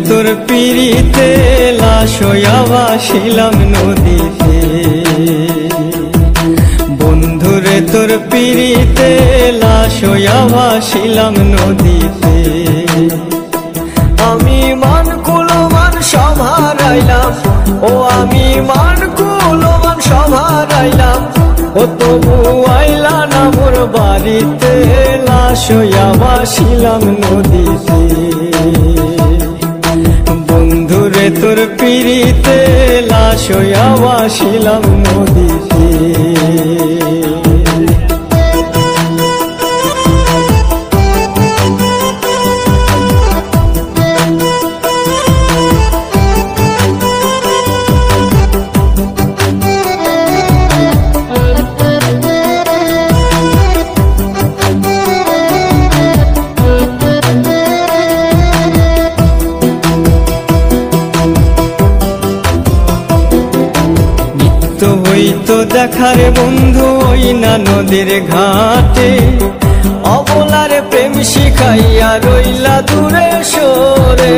তোর পিড়িতে লাশ হইয়া ভাসিলাম নদীতে। বন্ধুরে তোর পিড়িতে লাশ হইয়া ভাসিলাম নদীতে। আমি মান কুলমান সব হারাইলাম, ও আমি মান কুলমান সব হারাইলাম, ও তবু আইলা না মোর বাড়িতে, লাশ হইয়া ভাসিলাম নদীতে। বন্ধুরে তোর পিড়িতে লাশ হইয়া ভাসিলাম নদীতে। হইতো দেখার বন্ধু ওই না নদীর ঘাটে, অবলার প্রেম শিখাইয়া রইলা দূরে সরে।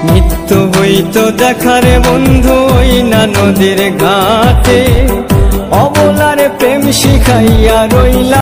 নিত্য হইতো দেখার বন্ধু ওই না নদীর ঘাটে, অবলার প্রেম শিখাইয়া রইলা